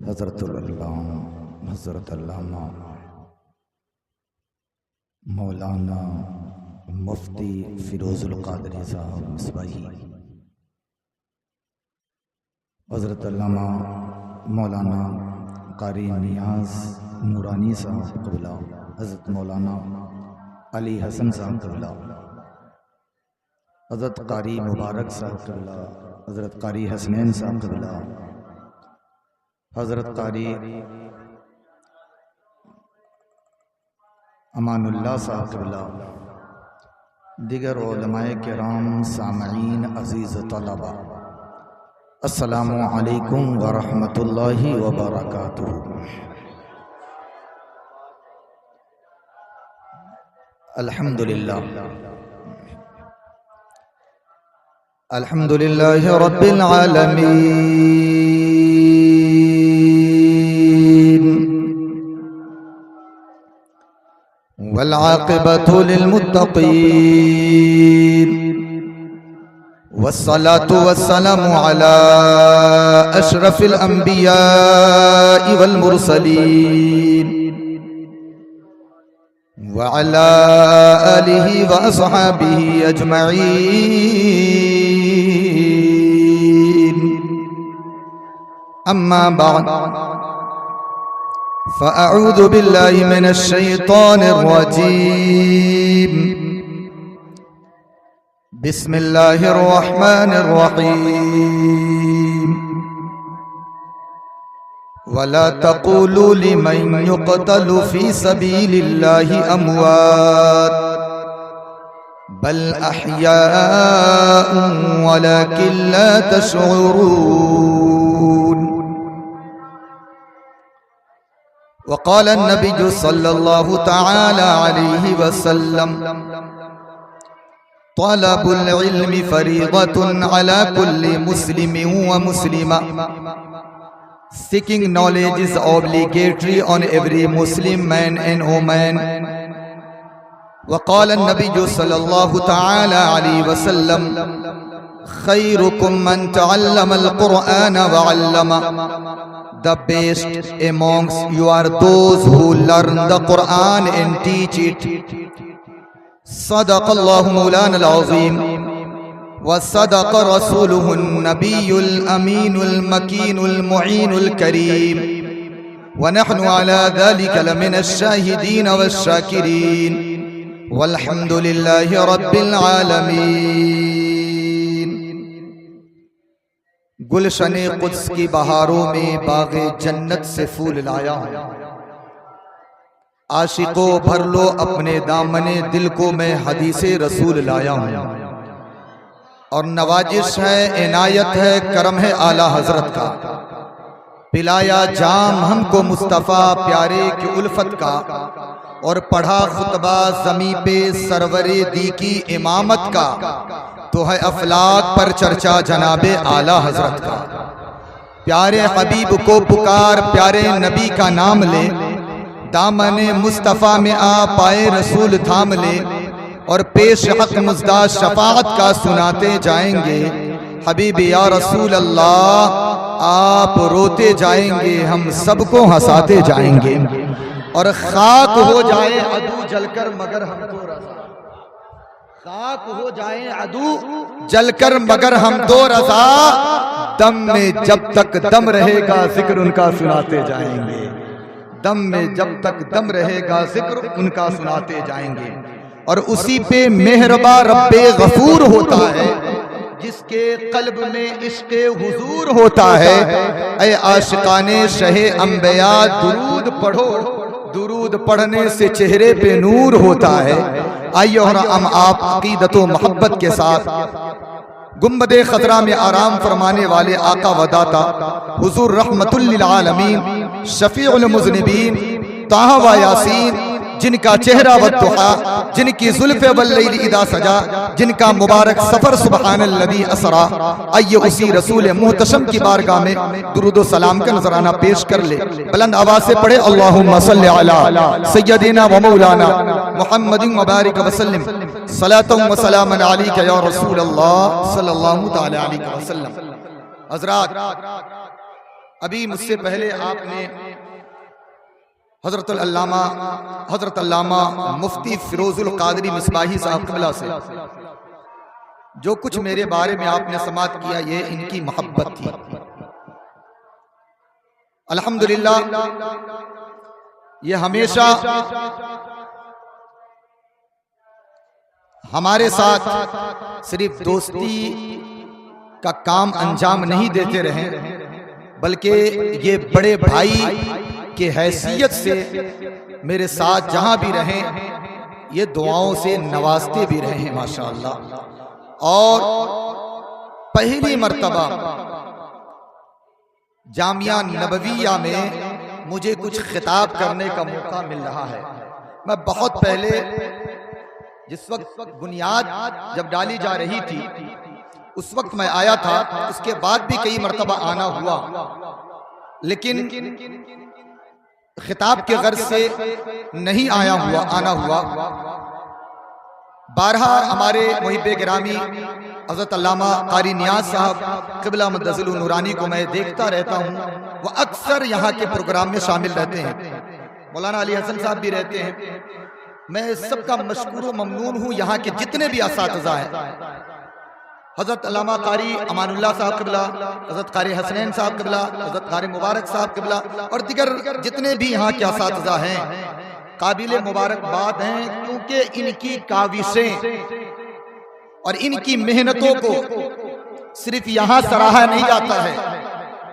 حضرت علامہ مولانا مفتی فیروز القادری صاحب مصباحی، حضرت علامہ مولانا قاری نیاز نورانی صاحب قبلہ، حضرت مولانا علی حسن صاحب قبلہ، حضرت قاری مبارک صاحب قبلہ، حضرت قاری حسنین صاحب قبلہ، حضرت قاری امان اللہ صاحب قبلہ، دیگر علماء کرام، سامعین، عزیز طلبہ، السلام علیکم ورحمۃ اللہ وبرکاتہ۔ الحمدللہ رب العالمین، والعاقبۃ للمتقین، والصلاة والسلام على اشرف الانبیاء والمرسلین، وعلى آلہ واصحابہ اجمعین، اما بعد فاعوذ باللہ من الشیطان الرجیم، بسم اللہ الرحمن الرحیم، ولا تقولوا لمن يقتل في سبيل الله اموات بل احياء ولكن لا تشعرون۔ وقال النبي صلى الله تعالى عليه وسلم: طلب العلم فريضة على كل مسلم ومسلمة. Seeking knowledge is obligatory on every Muslim man and woman. وقال النبي صلى الله تعالى عليه وسلم: خيركم من تعلم القرآن وعلمه. The best amongst you are those who learn the Quran and teach it. صدق الله مولانا العظيم، وصدق رسوله النبي الأمين المكين المعين الكريم، ونحن على ذلك لمن الشاهدين والشاكرين، والحمد لله رب العالمين۔ گلشن قدس کی بہاروں میں باغ جنت سے پھول لایا ہوں، عاشقوں بھر لو اپنے دامن دل کو، میں حدیث رسول لایا ہوں، اور نوازش ہے، عنایت ہے، کرم ہے اعلیٰ حضرت کا، پلایا جام ہم کو مصطفیٰ پیارے کی الفت کا، اور پڑھا خطبہ زمیں پہ سرور دی کی امامت کا، تو ہے افلاک پر چرچا جناب اعلیٰ حضرت کا۔ پیارے حبیب کو پکار، پیارے نبی کا نام لے، دامن مصطفیٰ میں آ پائے رسول تھام لے، اور پیش حق مزدہ شفاعت کا سناتے جائیں گے۔ حبیب یا رسول اللہ آپ روتے جائیں گے، ہم سب کو ہنساتے جائیں گے، اور خاک ہو جائے عدو جل کر مگر ہم تو رضا، خاک ہو جائے عدو جل کر مگر ہم تو رضا، دم میں جب تک دم رہے گا ذکر ان کا سناتے جائیں گے، دم میں جب تک دم رہے گا ذکر ان کا سناتے جائیں گے۔ اور اسی پہ مہرباں رب غفور ہوتا ہے جس کے قلب میں عشق حضور ہوتا ہے۔ اے عاشقان شہ انبیاء درود پڑھو، درود پڑھنے سے چہرے پہ نور ہوتا ہے۔ آئیے اور ہم آپ عقیدت و محبت کے ساتھ گنبد خضرا میں آرام فرمانے والے آقا و داتا حضور رحمت للعالمین، شفیع المذنبین، طٰہٰ و یاسین، جن کا چہرہ والضحیٰ، جن کی زلف واللیل اذا سجا، جن کا مبارک سفر سبحان الذی اسرا۔ آئیے اسی رسول محتشم کی بارگاہ میں درود و سلام کا نذرانہ پیش کر لے۔ بلند آواز سے پڑھے اللہم صلی علی سیدنا و مولانا محمد مبارک وسلم، صلاۃ و سلام علیک یا رسول اللہ صلی اللہ تعالی علیہ وسلم۔ حضرات ابھی مجھ سے پہلے آپ نے حضرت علامہ مفتی فیروز القادری مصباحی صاحب قبلہ سے جو کچھ میرے بارے میں آپ نے سماعت کیا، یہ ان کی محبت تھی۔ الحمدللہ یہ ہمیشہ ہمارے ساتھ صرف دوستی کا کام انجام نہیں دیتے رہے، بلکہ یہ بڑے بھائی کی حیثیت سے میرے ساتھ جہاں بھی رہیں یہ دعاؤں سے نوازتے بھی رہے ہیں ماشاءاللہ۔ اور پہلی مرتبہ جامعہ نبویہ میں مجھے کچھ خطاب کرنے کا موقع مل رہا ہے۔ میں بہت پہلے جس وقت بنیاد جب ڈالی جا رہی تھی اس وقت میں آیا تھا، اس کے بعد بھی کئی مرتبہ آنا ہوا، لیکن خطاب کے غرض سے نہیں آنا ہوا۔ بارہا ہمارے محب گرامی حضرت علامہ قاری نیاز صاحب قبلہ مدظل نورانی کو میں دیکھتا رہتا ہوں، وہ اکثر یہاں کے پروگرام میں شامل رہتے ہیں، مولانا علی حسن صاحب بھی رہتے ہیں۔ میں سب کا مشکور و ممنون ہوں، یہاں کے جتنے بھی اساتذہ ہیں، حضرت علامہ قاری امان اللہ صاحب قبلہ، حضرت قاری حسنین صاحب قبلہ، حضرت قاری مبارک صاحب قبلہ اور دیگر جتنے بھی یہاں کے اساتذہ ہیں، قابل مبارکباد ہیں، کیونکہ ان کی کاوشیں اور ان کی محنتوں کو صرف یہاں سراہا نہیں جاتا ہے،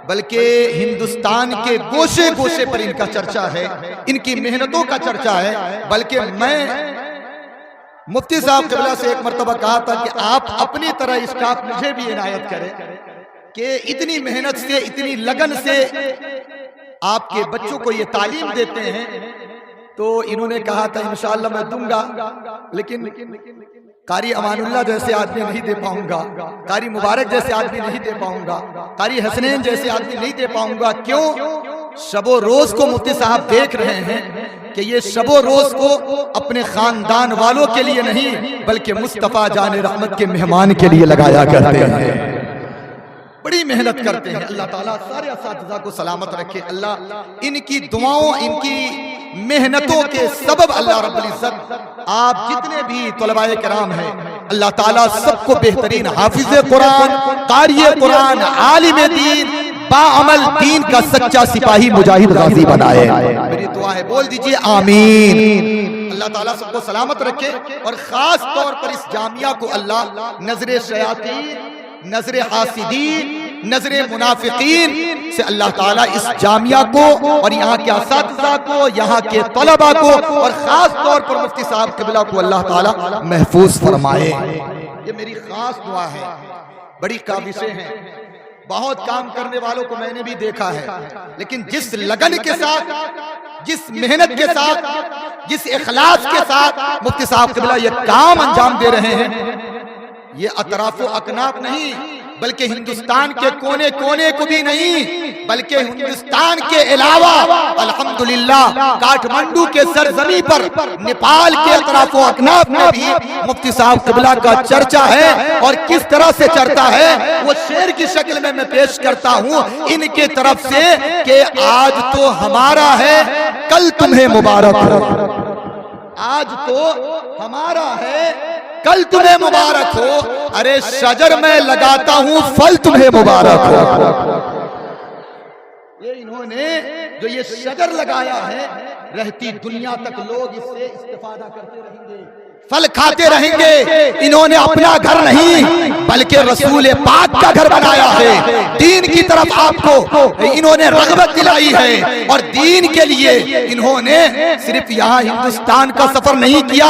بلکہ ہندوستان کے گوشے گوشے پر ان کا چرچا ہے، ان کی محنتوں کا چرچا ہے۔ بلکہ میں مفتی صاحب قبلہ سے ایک مرتبہ کہا تھا کہ آپ اپنی طرح اسٹاف مجھے بھی عنایت کریں کہ اتنی محنت سے اتنی لگن سے آپ کے بچوں کو یہ تعلیم دیتے ہیں، تو انہوں نے کہا تھا انشاءاللہ میں دوں گا، لیکن قاری امان اللہ جیسے آدمی نہیں دے پاؤں گا، قاری مبارک جیسے آدمی نہیں دے پاؤں گا، قاری حسنین جیسے آدمی نہیں دے پاؤں گا۔ کیوں؟ شب و روز کو مفتی صاحب دیکھ رہے ہیں کہ یہ شب و روز کو اپنے خاندان والوں کے لیے نہیں بلکہ مصطفیٰ جان رحمت کے مہمان کے لیے لگایا کرتے ہیں، بڑی محنت کرتے ہیں۔ اللہ تعالیٰ سارے اساتذہ کو سلامت رکھے، اللہ ان کی دعاؤں ان کی محنتوں کے سبب اللہ رب العزت آپ جتنے بھی طلباء کرام ہیں اللہ تعالیٰ سب کو بہترین حافظ قرآن، قاری قرآن، عالم دین، باعمل دین کا سچا سپاہی مجاہد غازی بنائے۔ میری دعا ہے، بول دیجئے آمین۔ اللہ تعالیٰ سب کو سلامت رکھے اور خاص طور پر اس جامعہ کو اللہ نظر شیاطین، نظر حاسدین، نظر منافقین سے اللہ تعالیٰ اس جامعہ کو اور یہاں کے اساتذہ کو، یہاں کے طلباء کو اور خاص طور پر مفتی صاحب قبلہ کو اللہ تعالیٰ محفوظ فرمائے۔ یہ میری خاص دعا ہے۔ بڑی کاوشیں ہیں، بہت کام کرنے والوں کو میں نے بھی دیکھا ہے، لیکن جس لگن کے ساتھ، جس محنت کے ساتھ، جس اخلاص کے ساتھ مفتی صاحب قبلہ یہ کام انجام دے رہے ہیں، یہ اطراف و اکناف نہیں بلکہ ہندوستان کے کونے کونے کو بھی نہیں بلکہ ہندوستان کے علاوہ الحمدللہ کاٹھمنڈو کے سرزمین پر نیپال کے اطراف و اکناف میں بھی مفتی صاحب قبلہ کا چرچا ہے۔ اور کس طرح سے چرچا ہے وہ شعر کی شکل میں پیش کرتا ہوں ان کے طرف سے کہ آج تو ہمارا ہے کل تمہیں مبارک ہو، آج تو ہمارا ہے کل تمہیں مبارک ہو، ارے شجر میں لگاتا ہوں پھل تمہیں مبارک ہو۔ یہ انہوں نے جو یہ شجر لگایا ہے رہتی دنیا تک لوگ اس سے استفادہ کرتے رہیں گے، پھل کھاتے رہیں گے۔ انہوں نے اپنا گھر نہیں بلکہ رسول پاک کا گھر بنایا ہے، دین کی طرف آپ کو انہوں نے رغبت دلائی ہے، اور دین کے لیے انہوں نے صرف یہاں ہندوستان کا سفر نہیں کیا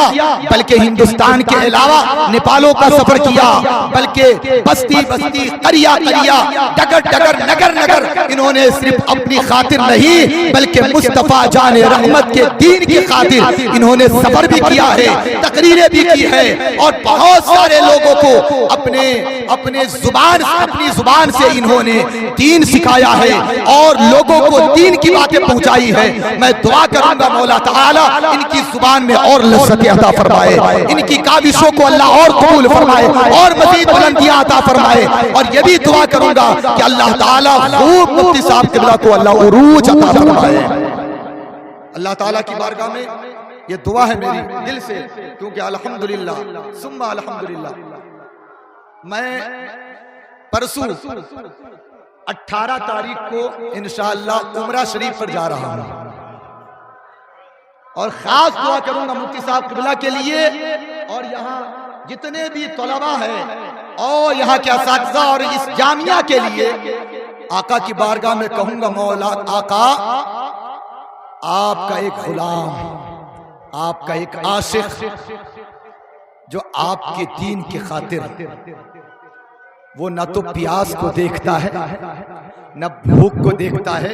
بلکہ ہندوستان کے علاوہ نیپالوں کا سفر کیا، بلکہ بستی بستی، قریہ قریہ، ڈگر ڈگر، نگر نگر انہوں نے صرف اپنی خاطر نہیں بلکہ مصطفیٰ جان رحمت کے دین کی خاطر انہوں نے سفر بھی کیا ہے، تقریریں بھی کی ہے، اور بہت سارے لوگوں کو اپنی زبان سے انہوں نے دین سکھایا ہے اور لوگوں کو دین کی باتیں پہنچائی ہے. میں دعا کروں گا مولا تعالیٰ ان کی زبان میں اور لذت عطا فرمائے, ان کی کاوشوں کو اللہ اور قبول فرمائے اور مزید بلندیاں عطا فرمائے. اور یہ بھی دعا کروں گا کہ اللہ تعالیٰ خوب مفتی صاحب قبلہ کو اللہ عروج عطا فرمائے. اللہ تعالیٰ کی بارگاہ میں یہ دعا ہے میری دل سے, کیونکہ الحمدللہ ثم الحمدللہ میں پرسوں 18 تاریخ کو انشاءاللہ عمرہ شریف پر جا رہا ہوں, اور خاص دعا کروں گا مفتی صاحب قبلہ کے لیے اور یہاں جتنے بھی طلباء ہیں اور یہاں کے اساتذہ اور اس جامعہ کے لیے. آقا کی بارگاہ میں کہوں گا مولا آقا آپ کا ایک غلام, آپ کا ایک عاشق جو آپ کے دین کی خاطر وہ نہ تو پیاس کو دیکھتا ہے نہ بھوک کو دیکھتا ہے,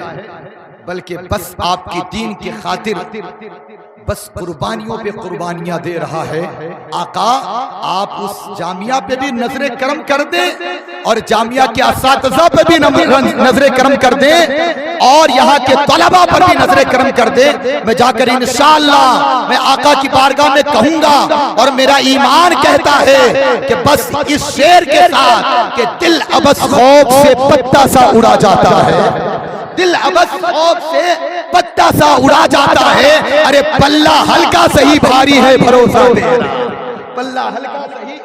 بلکہ بس آپ کی دین کی خاطر بس قربانیوں پہ قربانیاں دے رہا ہے. آقا آپ اس جامعہ پہ بھی نظر کرم کر دیں اور جامعہ کے اساتذہ پہ بھی نظر کرم کر دیں اور یہاں کے طلباء پر بھی نظر کرم کر دیں. میں جا کر انشاءاللہ میں آقا کی بارگاہ میں کہوں گا اور میرا ایمان کہتا ہے کہ بس اس شعر کے ساتھ کہ دل ابس خوف سے پتہ سا اڑا جاتا ہے, دل ابس خوف سے پتہ سا اڑا جاتا ہے. ارے پلہ ہلکا صحیح بھاری ہے بھروسہ میرا, پلہ ہلکا صحیح.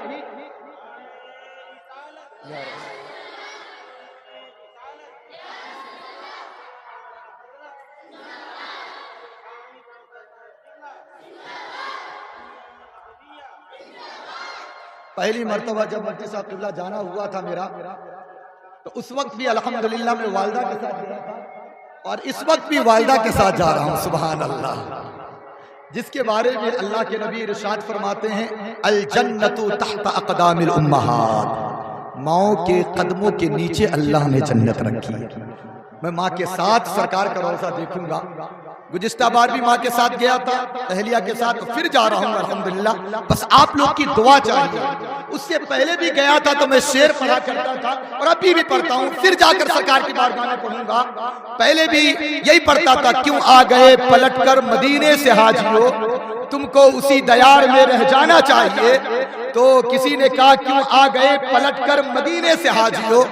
پہلی مرتبہ جب مفتی صاحب قبلہ جانا ہوا تھا میرا, تو اس وقت بھی الحمدللہ میں والدہ کے ساتھ گیا تھا اور اس وقت بھی والدہ کے ساتھ جا رہا ہوں. سبحان اللہ, جس کے بارے میں اللہ کے نبی ارشاد فرماتے ہیں الجنت تحت اقدام الامہات, ماؤں کے قدموں کے نیچے اللہ نے جنت رکھی. میں ماں کے ساتھ سرکار کا روضہ دیکھوں گا. گزشتہ بار بھی ماں کے ساتھ گیا تھا, اہلیہ کے ساتھ, پھر جا رہا ہوں الحمدللہ. بس آپ لوگ کی دعا چاہیے. اس سے پہلے بھی گیا تھا تو میں شعر پڑھا کرتا تھا اور ابھی بھی پڑھتا ہوں, پھر جا کر سرکار کی بارگاہ میں پڑھوں گا. پہلے بھی یہی پڑھتا تھا کیوں آ گئے پلٹ کر مدینے سے حاجیو, تم کو اسی دیار میں رہ جانا چاہیے. تو کسی نے کہا کیوں آ گئے پلٹ کر مدینے سے حاجیو,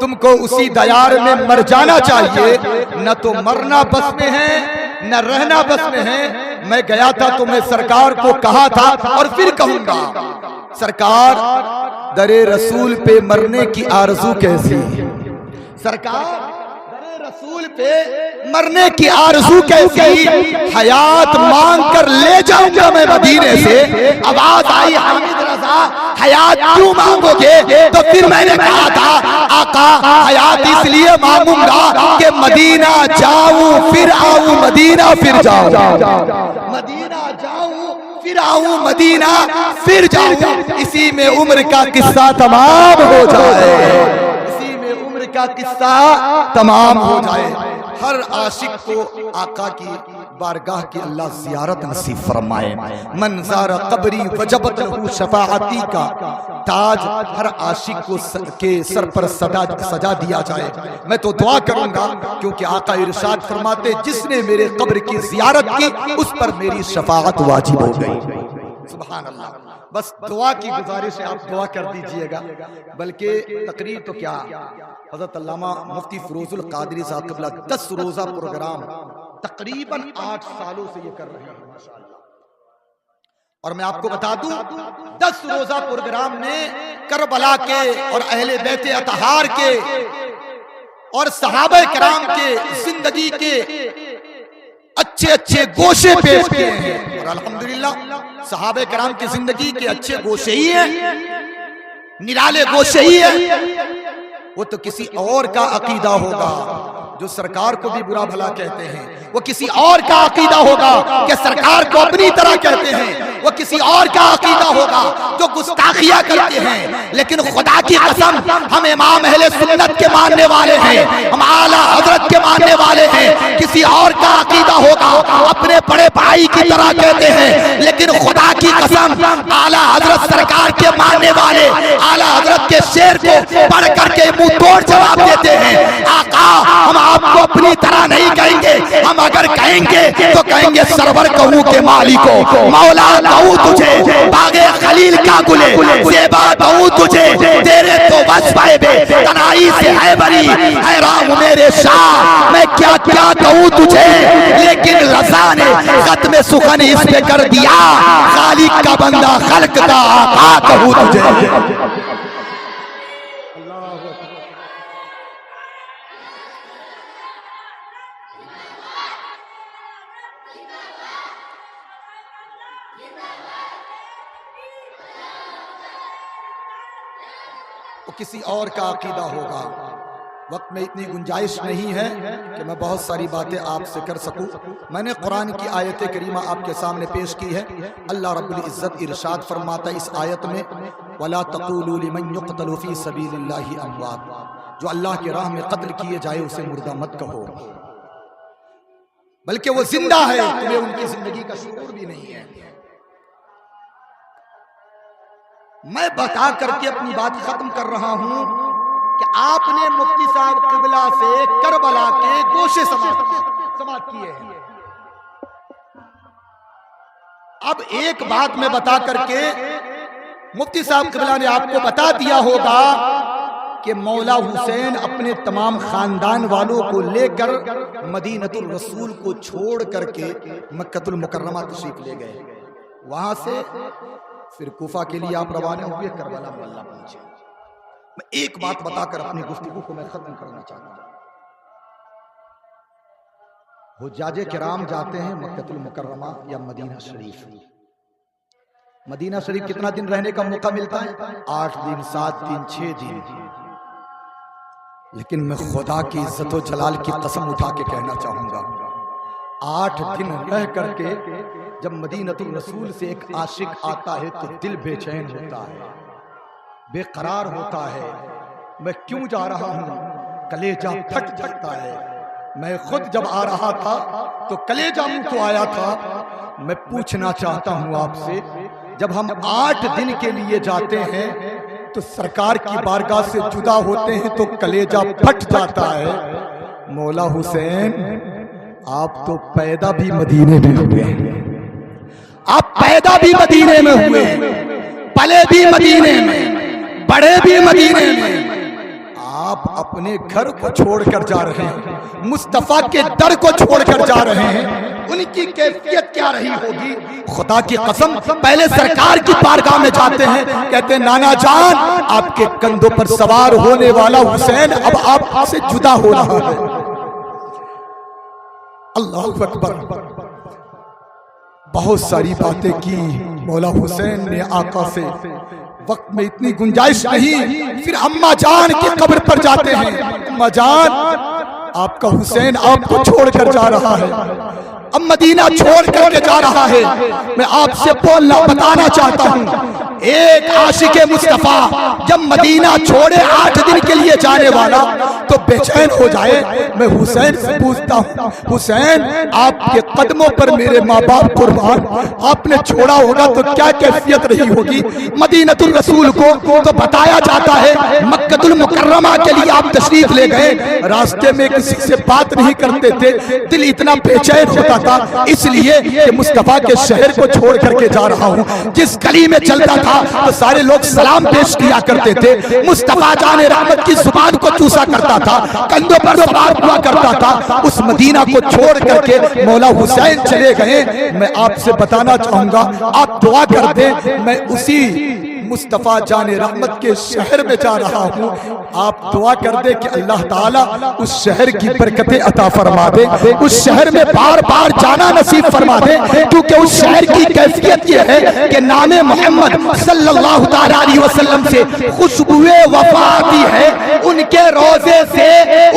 تم کو اسی دیار میں مر جانا چاہیے. نہ تو مرنا بس میں ہے نہ رہنا بس میں ہے. میں گیا تھا تو میں سرکار کو کہا تھا اور پھر کہوں گا, سرکار در رسول پہ مرنے کی آرزو کیسی, سرکار در رسول پہ مرنے کی آرزو کیسی, حیات مانگ کر لے جاؤں گا میں مدینے سے. آواز آئی حامد رضا حیات کیوں مانگو گے, تو پھر میں نے کہا تھا آقا حیات اس لیے مانگوں گا کہ مدینہ جاؤں پھر آؤں, مدینہ پھر جاؤں, مدینہ جاؤں پھر آؤں, مدینہ پھر جاؤں. اسی میں عمر کا قصہ تمام ہو جائے, اسی میں عمر کا قصہ تمام ہو جائے. ہر عاشق کو آقا کی بارگاہ کی اللہ زیارت نصیب فرمائے. من زار قبری وجبت لہو شفاعتی کا تاج ہر عاشق کو کے سر پر سجا دیا جائے. میں تو دعا کروں گا کیونکہ آقا ارشاد فرماتے جس نے میرے قبر کی زیارت کی اس پر میری شفاعت واجب ہو گئی. سبحان اللہ. بس دعا کی گزارش ہے, آپ دعا کر دیجئے گا. بلکہ تقریر تو کیا, حضرت علامہ مفتی فیروز القادری صاحب قبلہ 10 روزہ پروگرام تقریباً 8 سالوں سے یہ کر رہے ہیں ماشاءاللہ. اور میں آپ کو بتا دوں 10 روزہ پروگرام میں کربلا کے اور اہل بیت اطہار کے اور صحابہ کرام کے زندگی کے اچھے اچھے گوشے پیش کیے ہیں. اور الحمدللہ صحابہ کرام کی زندگی کے اچھے گوشے ہی ہیں, نرالے گوشے ہی ہیں. وہ تو کسی اور کا عقیدہ ہوگا جو سرکار کو بھی برا بھلا کہتے ہیں, وہ کسی اور کا عقیدہ ہوگا کہ سرکار کو اپنی طرح کہتے ہیں, وہ کسی اور کا عقیدہ ہوگا جو گستاخیاں کرتے ہیں. لیکن خدا کی قسم ہم امام اہل سنت کے ماننے والے ہیں, ہم اعلیٰ حضرت کے ماننے والے ہیں. کسی کسی اور کا عقیدہ ہوگا اپنے بڑے بھائی کی طرح کہتے ہیں، لیکن خدا کی قسم اعلیٰ حضرت سرکار کے ماننے والے اعلیٰ حضرت کے شعر کو پڑھ کر کے منہ توڑ جواب دیتے ہیں، آقا ہم آپ کو اپنی طرح نہیں کہیں گے، ہم اگر کہیں گے تو کہیں گے سرور کہوں کے مالکو، مولا کہوں تجھے باغ خلیل کا گلے، زیبا کہوں تجھے تیرے تو وصفے بے تنائی سے ہے بری، حیران میرے شاہ میں کیا کیا کہوں تجھے، لیکن رضا نے ختم سخن اس پہ کر دیا، خالق کا بندہ خلق کا آقا کہوں تجھے۔ کسی اور کا عقیدہ ہوگا، وقت میں اتنی گنجائش نہیں ہے کہ میں بہت ساری باتیں آپ سے کر سکوں۔ میں نے قرآن کی آیت کریمہ آپ کے سامنے پیش کی ہے۔ اللہ رب العزت ارشاد فرماتا ہے اس آیت میں، وَلَا تَقُولُوا لِمَنْ يُقْتَلُ فِي سَبِيلِ اللَّهِ أَمْوَاتٌ، جو اللہ کی راہ میں قتل کیے جائے اسے مردہ مت کہو، بلکہ وہ زندہ ہے، تمہیں ان کی زندگی کا شعور بھی نہیں ہے۔ میں بتا کر کے اپنی بات ختم کر رہا ہوں کہ آپ نے مفتی صاحب قبلہ سے کربلا کے گوشے سماعت کیے ہیں۔ اب ایک بات میں بتا کر کے مفتی صاحب قبلہ نے آپ کو بتا دیا ہوگا کہ مولا حسین اپنے تمام خاندان والوں کو لے کر مدینۃ الرسول کو چھوڑ کر کے مکہ المکرمہ تشریف لے گئے، وہاں سے پھر کوفہ کے لیے آپ روانہ ہوئے، کربلا میں اللہ پہنچے۔ میں ایک بات بتا کر اپنی گفتگو کو میں ختم کرنا چاہتا ہوں۔ حجاج کرام جاتے ہیں مکہ المکرمہ یا مدینہ شریف۔ مدینہ شریف کتنا دن رہنے کا موقع ملتا ہے؟ 8 دن، 7 دن، 6 دن۔ لیکن میں خدا کی عزت و جلال کی قسم اٹھا کے کہنا چاہوں گا، 8 دن رہ کر کے جب مدینۃ الرسول سے ایک عاشق آتا ہے تو دل بے چین ہوتا ہے، بے قرار ہوتا ہے۔ میں کیوں جا رہا ہوں؟ کلیجہ پھٹ جاتا ہے۔ میں خود جب آ رہا تھا تو کلیجہ منہ کو آیا تھا۔ میں پوچھنا چاہتا ہوں آپ سے، جب ہم 8 دن کے لیے جاتے ہیں تو سرکار کی بارگاہ سے جدا ہوتے ہیں تو کلیجہ پھٹ جاتا ہے۔ مولا حسین آپ تو پیدا بھی مدینے میں ہوئے، آپ پیدا بھی مدینے میں ہوئے، پلے بھی مدینے میں، بڑے بھی مدینے میں، آپ اپنے گھر کو چھوڑ کر جا رہے ہیں، مصطفیٰ کے در کو چھوڑ کر جا رہے ہیں، ان کی کیفیت کیا رہی ہوگی؟ خدا کی قسم پہلے سرکار کی بارگاہ میں جاتے ہیں، کہتے ہیں نانا جان آپ کے کندھوں پر سوار ہونے والا حسین اب آپ سے جدا ہو رہا ہے۔ اللہ اکبر۔ بہت ساری باتیں کی مولا حسین نے آقا سے، وقت میں اتنی گنجائش نہیں۔ پھر اماں جان کی قبر پر جاتے ہیں، اماں جان آپ کا حسین آپ کو چھوڑ کر جا رہا ہے، اب مدینہ چھوڑ کر کے جا رہا ہے۔ میں آپ سے بولنا بتانا چاہتا ہوں، ایک عاشق مصطفیٰ جب مدینہ چھوڑے 8 دن کے لیے جانے والا تو بے چین ہو جائے۔ میں حسین سے پوچھتا ہوں، حسین آپ کے قدموں پر میرے ماں باپ قربان، آپ نے چھوڑا ہوگا تو کیا کیفیت رہی ہوگی؟ مدینۃ الرسول کو تو بتایا جاتا ہے مکہ المکرمہ کے لیے آپ تشریف لے گئے، راستے میں کسی سے بات نہیں کرتے تھے، دل اتنا بے چین ہوتا تھا اس لیے کہ مصطفیٰ کے شہر کو چھوڑ کر کے جا رہا ہوں۔ جس گلی میں چلتا تھا تو سارے لوگ سلام پیش کیا کرتے تھے، مصطفیٰ جان رحمت کی زبان کو چوسا کرتا تھا، کندھوں پر سوار ہوا کرتا تھا۔ اس مدینہ کو چھوڑ کر کے مولا حسین چلے گئے۔ میں آپ سے بتانا چاہوں گا، آپ دعا کر دیں، میں اسی مصطفیٰ جان رحمت کے شہر میں جا رہا ہوں۔ آپ دعا کر دیں کہ اللہ تعالیٰ اس شہر کی برکتیں عطا فرما دے، اس شہر میں بار بار جانا نصیب فرما دے، کیونکہ اس شہر کی کیفیت یہ ہے کہ نام محمد صلی اللہ تعالیٰ علیہ وسلم سے خوشبوئے وفا آتی ہے، ان کے روزے سے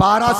12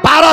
12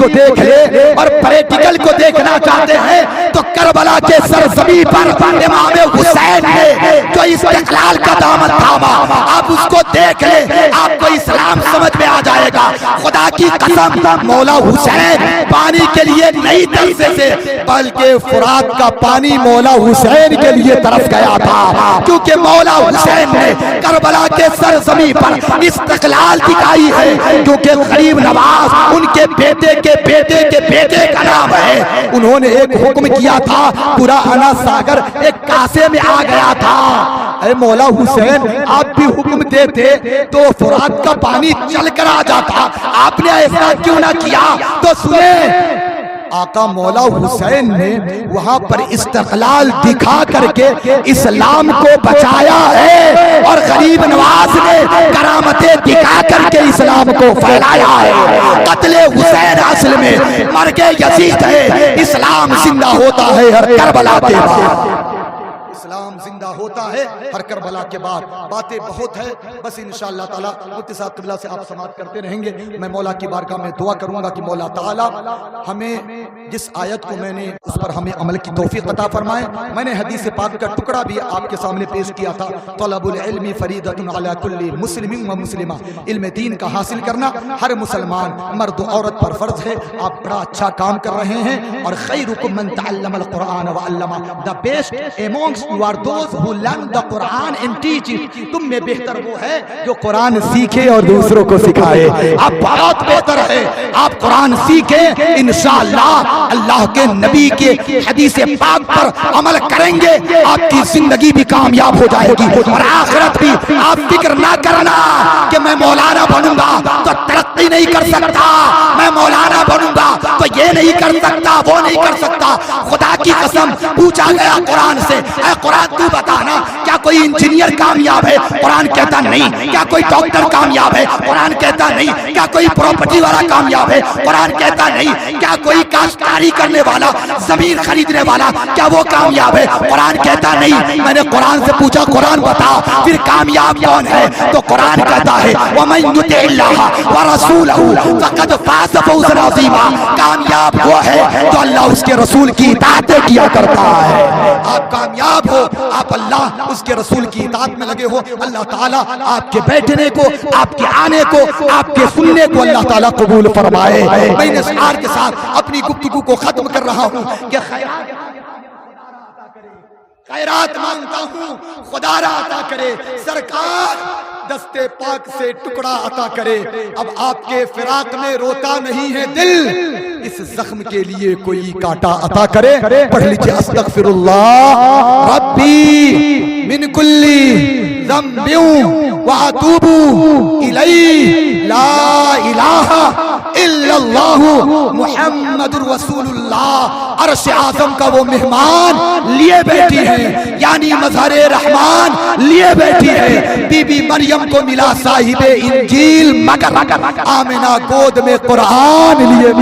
کو دیکھ لے، اور پریکٹیکل کو دیکھنا چاہتے ہیں تو کربلا کے سرزمین پر امام حسین نے جو استقلال کا دامن تھاما، آپ اس کو دیکھ لیں، آپ کو اسلام سمجھ میں آ جائے گا۔ خدا کی قسم، مولا حسین پانی کے لیے نہیں ترسے سے، بلکہ فرات کا پانی مولا حسین کے لیے ترس گیا تھا، کیونکہ مولا حسین نے کربلا کے سرزمین پر استقلال دکھائی ہے، کیونکہ غریب نواز ان کے بیٹے کے بیٹے کے بیٹے کا نام ہے۔ انہوں نے ایک حکم کیا تھا، پورا انا ساگر ایک کاسے میں آ گیا تھا۔ اے مولا حسین، آپ بھی حکم دیتے تو فرات کا پانی چل کر آ جاتا، آپ نے ایسا کیوں نہ کیا؟ تو سنیں، آقا مولا حسین نے وہاں پر استقلال دکھا کر کے اسلام کو بچایا ہے، اور غریب نواز نے کرامتیں دکھا کر کے اسلام کو پھیلایا ہے۔ قتل حسین اصل میں مرگ یزید ہے، اسلام زندہ ہوتا ہے ہر کربلا کے بعد، اسلام زندہ ہوتا ہے ہر کربلا کے بعد۔ باتیں بہت ہے، بس انشاءاللہ تعالی مفتی صاحب قبلہ سے آپ سماعت کرتے رہیں گے۔ میں مولا کی بارگاہ میں دعا کروں گا کہ مولا تعالی ہمیں جس آیت کو میں نے اس پر ہمیں عمل کی توفیق عطا فرمائے۔ میں نے حدیث پاک کا ٹکڑا بھی آپ کے سامنے پیش کیا تھا، طلب العلم فریضۃ علی کل مسلم و مسلمہ، علم دین کا حاصل کرنا ہر مسلمان مرد و عورت پر فرض ہے۔ آپ بڑا اچھا کام کر رہے ہیں، اور خیرکم من تعلم القرآن وعلمہ، the best amongst you are those who learn the Quran and teach it۔ تم میں بہتر وہ ہے جو قرآن سیکھے اور دوسروں کو سکھائے۔ آپ بہت بہتر ہے، آپ قرآن سیکھیں، انشاءاللہ اللہ کے نبی کے حدیث پاک پر عمل کریں گے، آپ کی زندگی بھی کامیاب ہو جائے گی، اور آخرت بھی۔ آپ فکر نہ کرنا کہ میں مولانا بنوں گا تو ترقی نہیں کر سکتا، میں مولانا بنوں گا تو یہ نہیں کر سکتا، وہ نہیں کر سکتا۔ خدا کی قسم، پوچھا گیا قرآن سے، اے قرآن تو بتانا کیا کوئی انجینئر کامیاب ہے؟ قرآن کہتا نہیں۔ کیا کوئی ڈاکٹر کامیاب ہے؟ قرآن کہتا نہیں۔ کیا کوئی پراپرٹی والا کامیاب ہے؟ قرآن کہتا نہیں۔ کیا کوئی کاشتکاری کرنے والا، زمین خریدنے والا، کیا وہ کامیاب ہے؟ قرآن کہتا نہیں۔ میں نے قرآن سے پوچھا، قرآن بتا پھر کامیاب کون ہے؟ تو قرآن کہتا ہے وَمَن يُطِعِ اللَّهَ وَرَسُولَهُ فَقَدْ فَازَ فَوْزًا عَظِيمًا۔ کامیاب وہ ہے جو اللہ اس کے رسول کی اطاعت کیا کرتا ہے۔ آپ کامیاب ہو، آپ اللہ اس کے رسول کی اطاعت میں لگے ہو، اللہ تعالیٰ آپ کے بیٹھنے کو، آپ کے آنے کو، آپ کے سننے کو اللہ تعالیٰ قبول فرمائے۔ میں اس اشعار کے ساتھ اپنی گفتگو کو ختم کر رہا ہوں کہ خیرات مانگتا ہوں خدا را عطا کرے، سرکار دستے پاک سے ٹکڑا عطا کرے۔ اب آپ کے فراق میں روتا نہیں ہے دل، اس زخم کے لیے کوئی کانٹا عطا کرے۔ پڑھ لیجئے استغفر اللہ ربی من کل ذنب واتوب الیہ، لا الہ الا اللہ محمد رسول اللہ۔ عرش اعظم کا وہ مہمان لیے بیٹھی ہے، یعنی مظہر رحمان لیے بیٹھی ہے۔ بی بی مریم کو ملا صاحب انجیل، مگر آمنہ گود میں قرآن لیے